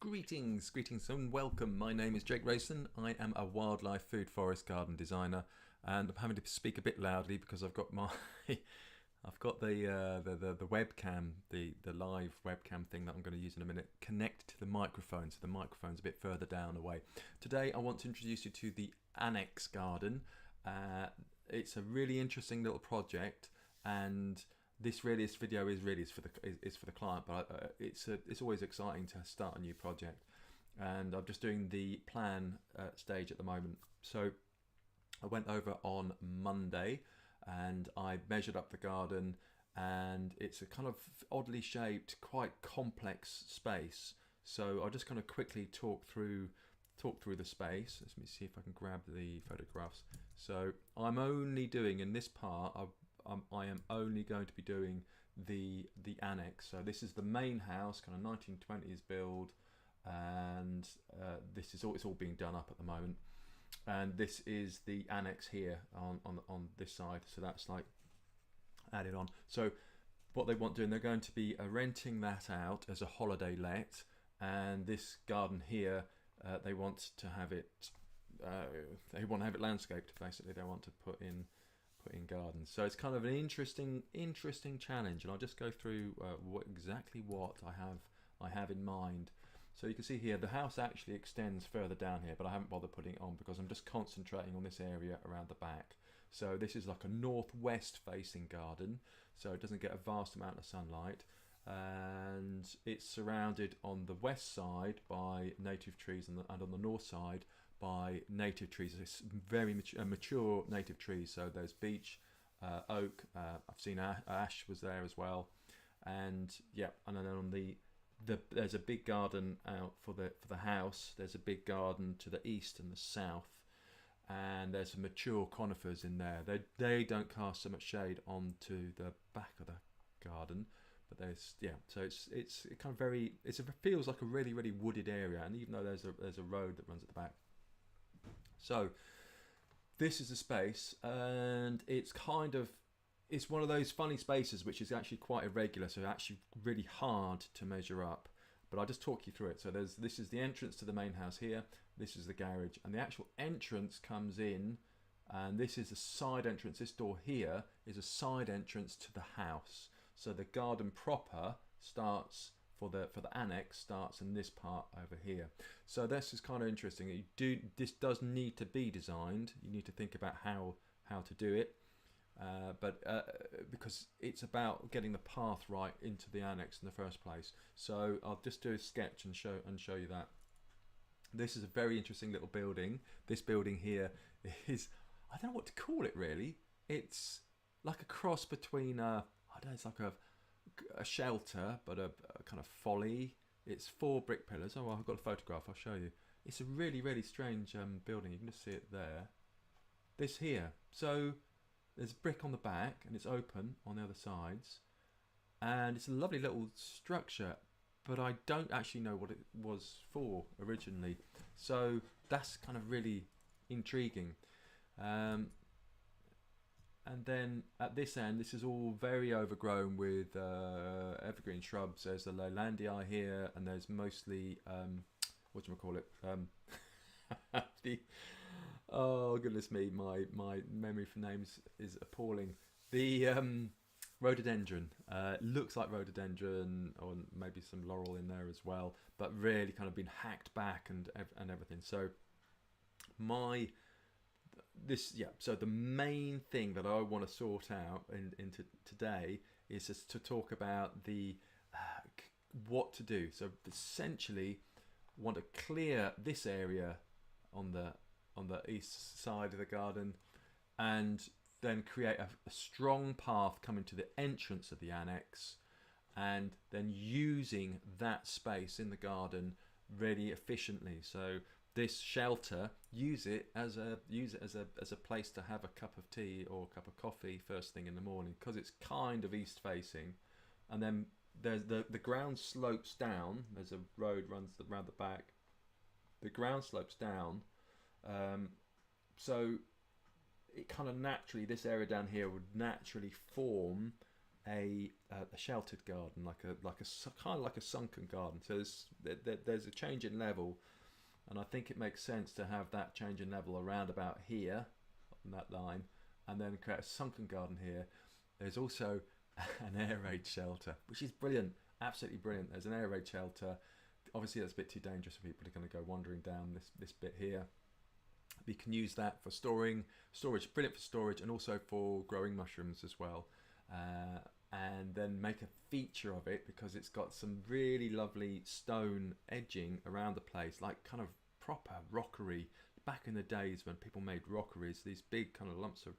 Greetings and welcome. My name is Jake Rayson. I am a wildlife food forest garden designer, and I'm having to speak a bit loudly because I've got my I've got the webcam, the live webcam thing that I'm going to use in a minute, connected to the microphone, so the microphone's a bit further down away. Today I want to introduce you to the Annex Garden. It's a really interesting little project, and this video is for the client, but it's always exciting to start a new project, and I'm just doing the plan stage at the moment. So I went over on Monday and I measured up the garden, and it's a kind of oddly shaped, quite complex space. So I'll just kind of quickly talk through the space. Let me see if I can grab the photographs. So I'm only doing in this part, I am only going to be doing the annex. So this is the main house, kind of 1920s build, and this is all, it's all being done up at the moment. And this is the annex here on this side. So that's like added on. So what they want doing, they're going to be renting that out as a holiday let, and this garden here, they want to have it. They want to have it landscaped. Basically, they want to put in gardens. So it's kind of an interesting challenge, and I'll just go through exactly what I have in mind. So you can see here the house actually extends further down here, but I haven't bothered putting it on because I'm just concentrating on this area around the back. So this is like a northwest facing garden, so it doesn't get a vast amount of sunlight, and it's surrounded on the west side by native trees and on the north side by native trees. It's very mature native trees. So there's beech, oak. I've seen ash was there as well, and yeah. And then on there's a big garden out for the house. There's a big garden to the east and the south, and there's some mature conifers in there. They don't cast so much shade onto the back of the garden, but there's So it's kind of it feels like a really wooded area, and even though there's a road that runs at the back. So this is a space, and it's one of those funny spaces which is actually quite irregular, so actually really hard to measure up, but I'll just talk you through it. So this is the entrance to the main house here, this is the garage, and the actual entrance comes in, and this is a side entrance. This door here is a side entrance to the house. So the garden proper starts for the annex starts in this part over here. So this is kind of interesting. This does need to be designed. You need to think about how to do it, but because it's about getting the path right into the annex in the first place. So I'll just do a sketch and show you that. This is a very interesting little building. This building here is, I don't know what to call it really. It's like a cross between I don't know, it's like a shelter, but a kind of folly. It's 4 brick pillars. Oh, well, I've got a photograph, I'll show you. It's a really strange building. You can just see it there. This here. So there's brick on the back, and it's open on the other sides, and it's a lovely little structure, but I don't actually know what it was for originally. So that's kind of really intriguing. And then at this end, this is all very overgrown with evergreen shrubs. There's the Leylandii here, and there's mostly whatchamacallit, oh goodness me, my memory for names is appalling. The rhododendron, looks like rhododendron, or maybe some laurel in there as well, but really kind of been hacked back and everything. So so the main thing that I want to sort out into today is just to talk about the what to do. So essentially, want to clear this area on the east side of the garden, and then create a strong path coming to the entrance of the annex, and then using that space in the garden really efficiently. So this shelter, use it as a place to have a cup of tea or a cup of coffee first thing in the morning, because it's kind of east facing, and then there's the ground slopes down. There's a road runs around the back. The ground slopes down, so it kind of naturally, this area down here would naturally form a sheltered garden, kind of like a sunken garden. So there's a change in level, and I think it makes sense to have that change in level around about here on that line, and then create a sunken garden here. There's also an air raid shelter, which is brilliant, absolutely brilliant. There's an air raid shelter. Obviously, that's a bit too dangerous for people. Are going to go wandering down this bit here. You can use that for storage, brilliant for storage, and also for growing mushrooms as well. And then make a feature of it because it's got some really lovely stone edging around the place, like kind of proper rockery. Back in the days when people made rockeries, these big kind of lumps of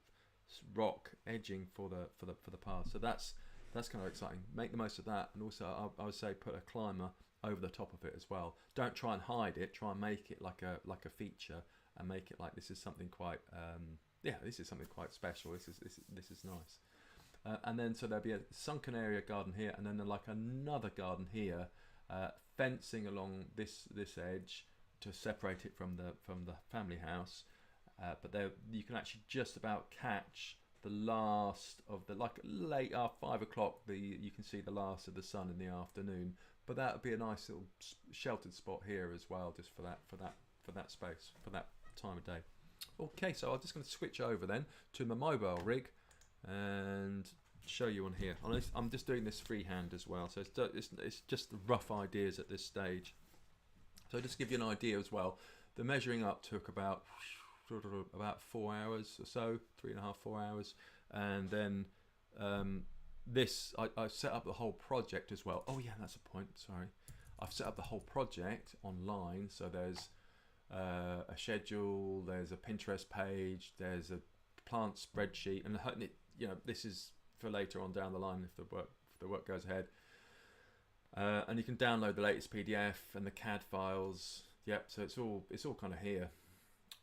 rock edging for the path. So that's kind of exciting. Make the most of that, and also I would say put a climber over the top of it as well. Don't try and hide it. Try and make it like a feature, and make it like this is something quite this is something quite special. This is nice. And then so there'll be a sunken area garden here, and then like another garden here, fencing along this edge to separate it from the family house. But there you can actually just about catch the last of the late 5 o'clock. You can see the last of the sun in the afternoon. But that would be a nice little sheltered spot here as well, just for that space, for that time of day. Okay, so I'm just going to switch over then to my mobile rig and show you on here. I'm just doing this freehand as well, so it's just the rough ideas at this stage. So just to give you an idea as well, the measuring up took about 4 hours or so, 3.5, 4 hours, and then I set up the whole project as well. Oh yeah, that's a point. Sorry, I've set up the whole project online. So there's a schedule, there's a Pinterest page, there's a plant spreadsheet, and this is for later on down the line if the work goes ahead. And you can download the latest PDF and the CAD files. Yep, so it's all kind of here.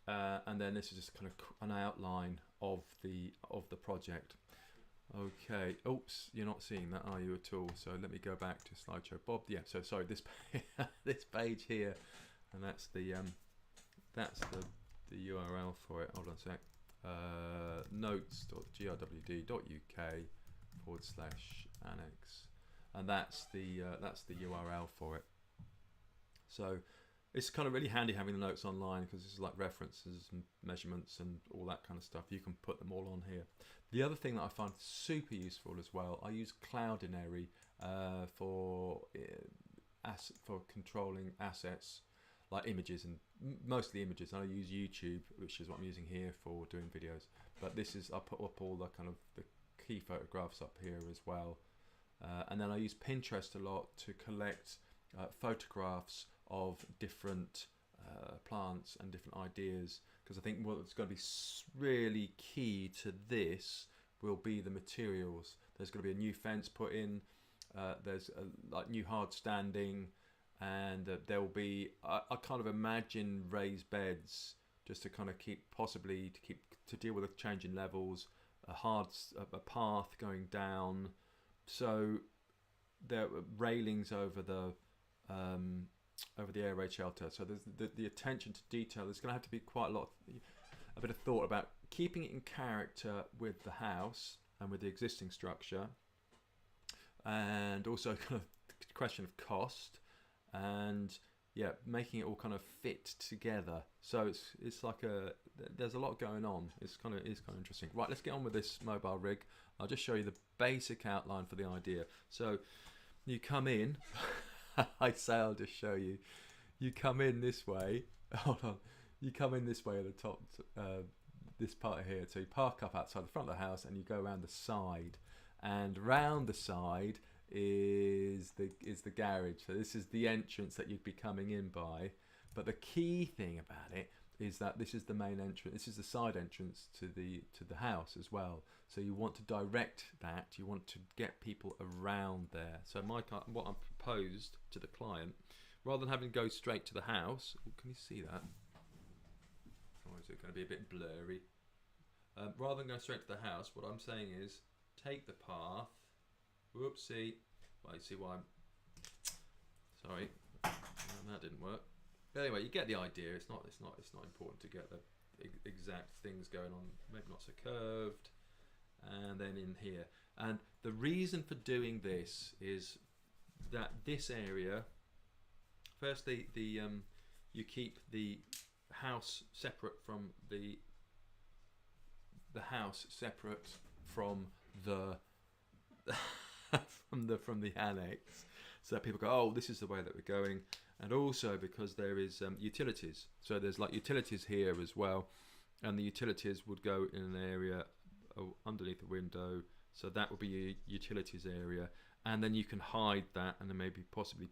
And then this is just kind of an outline of the project. Okay. Oops, you're not seeing that, are you, at all? So let me go back to slideshow. Bob. Yeah. So sorry, this this page here, and that's the URL for it. Hold on a sec. notes.grwd.uk/annex, and that's the URL for it. So it's kind of really handy having the notes online because it's like references and measurements and all that kind of stuff. You can put them all on here. The other thing that I find super useful as well, I use Cloudinary for controlling assets like images, and mostly images. And I use YouTube, which is what I'm using here for doing videos. But I put up all the kind of the key photographs up here as well. And then I use Pinterest a lot to collect photographs of different plants and different ideas, because I think what's going to be really key to this will be the materials. There's going to be a new fence put in, there's like new hard standing, and there will be I kind of imagine raised beds just to kind of to deal with the change in levels, a path going down, so there are railings over the air raid shelter. So there's the attention to detail. There's going to have to be quite a bit of thought about keeping it in character with the house and with the existing structure, and also kind of the question of cost, and making it all kind of fit together. So it's like there's a lot going on. It's kind of interesting. Right, let's get on with this mobile rig. I'll just show you the basic outline for the idea. So you come in. I'll just show you. You come in this way. Hold on. You come in this way at the top, this part here. So you park up outside the front of the house, and you go around the side. And round the side is the garage. So this is the entrance that you'd be coming in by. But the key thing about it is that this is the main entrance. This is the side entrance to the house as well. So you want to direct that. You want to get people around there. So what I proposed to the client, rather than having to go straight to the house. Oh, can you see that? Or is it going to be a bit blurry? Rather than going straight to the house, what I'm saying is take the path. Whoopsie. Well, you see why sorry, that didn't work. But anyway, you get the idea. It's not important to get the exact things going on. Maybe not so curved. And then in here, And the reason for doing this is that this area, firstly, you keep the house separate from the house separate from the from the annex, so that people go, oh, this is the way that we're going. And also because there is utilities, so there's like utilities here as well, and the utilities would go in an area underneath the window, so that would be your utilities area, and then you can hide that, and then maybe possibly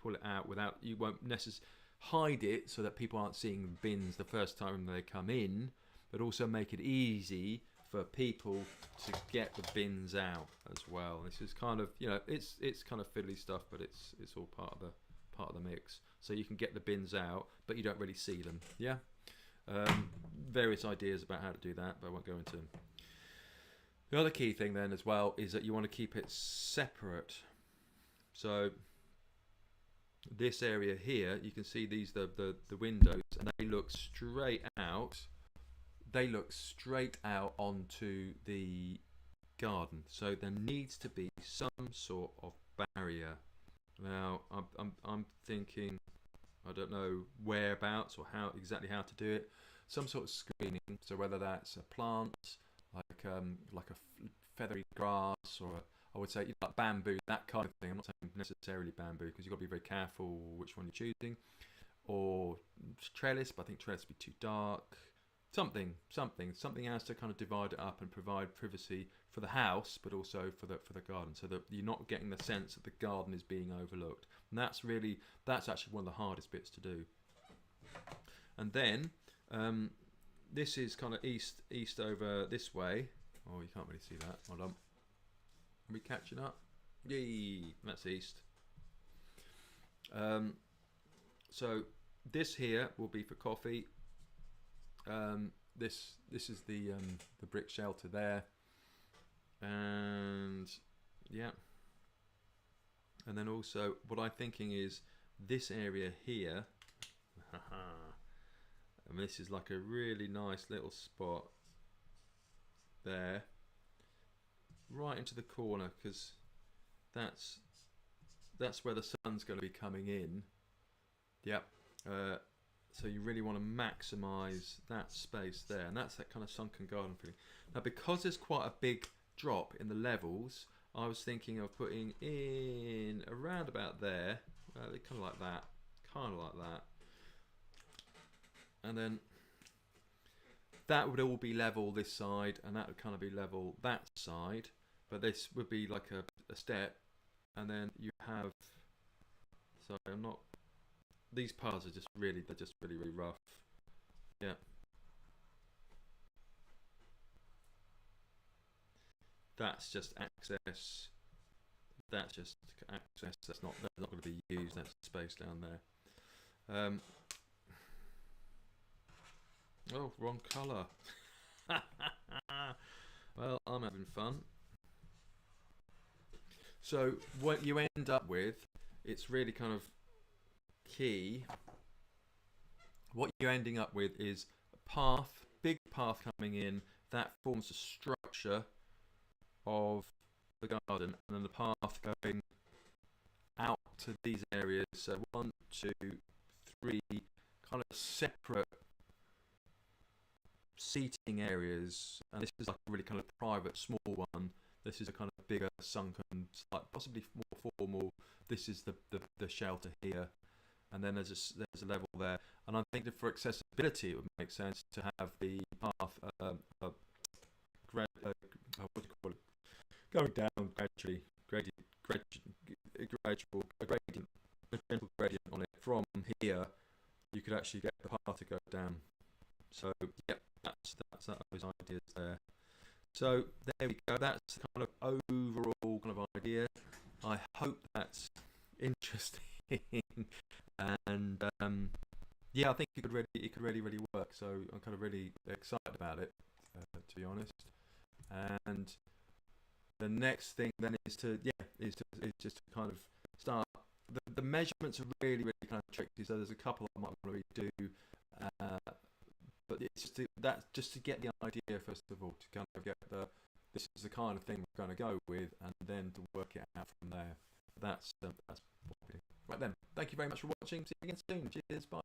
pull it out without, you won't necessarily hide it so that people aren't seeing the bins the first time they come in, but also make it easy for people to get the bins out as well. This is kind of, you know, it's kind of fiddly stuff, but it's all part of the mix. So you can get the bins out, but you don't really see them. Yeah. Various ideas about how to do that, but I won't go into them. The other key thing then as well is that you want to keep it separate. So this area here, you can see these the windows, and they look straight out. They look straight out onto the garden. So there needs to be some sort of barrier. Now I'm thinking, I don't know whereabouts or exactly how to do it. Some sort of screening. So whether that's a plant, like a feathery grass, or I would say like bamboo, that kind of thing. I'm not saying necessarily bamboo because you've got to be very careful which one you're choosing. Or trellis, but I think trellis would be too dark. Something else to kind of divide it up and provide privacy for the house, but also for the garden, so that you're not getting the sense that the garden is being overlooked. And that's actually one of the hardest bits to do. And then this is kind of east over this way. Oh, you can't really see that. Hold on. Are we catching up? Yay! That's east. So this here will be for coffee. This is the brick shelter there, and yeah, and then also what I'm thinking is this area here. And this is like a really nice little spot there, right into the corner, because that's where the sun's going to be coming in. Yep. So you really want to maximise that space there, and that's that kind of sunken garden feeling. Now, because there's quite a big drop in the levels, I was thinking of putting in around about there, kind of like that, and then that would all be level this side, and that would kind of be level that side. But this would be like a step, and then you have. Sorry, I'm not. These parts are just really rough. Yeah. That's just access. That's just access. That's not going to be used. That's space down there. Oh, wrong colour. Well, I'm having fun. So what you end up with, it's really kind of key. What you're ending up with is a path, big path coming in that forms the structure of the garden, and then the path going out to these areas. So 1, 2, 3 kind of separate seating areas, and this is like a really kind of private small one. This is a kind of bigger sunken, like possibly more formal. This is the shelter here. And then there's a level there, and I think that for accessibility, it would make sense to have the path what do you call it? Going down gradually, a gentle gradient on it. From here, you could actually get the path to go down. So yep, that's those ideas there. So there we go. That's the kind of overall kind of idea. I hope that's interesting. And yeah, I think it could really work. So I'm kind of really excited about it, to be honest. And the next thing then is just to kind of start. The measurements are really kind of tricky. So there's a couple I might want to redo, but it's just to get the idea first of all, to kind of get this is the kind of thing we're going to go with, and then to work it out from there. That's what we do. Right then, thank you very much for watching. See you again soon. Cheers, bye.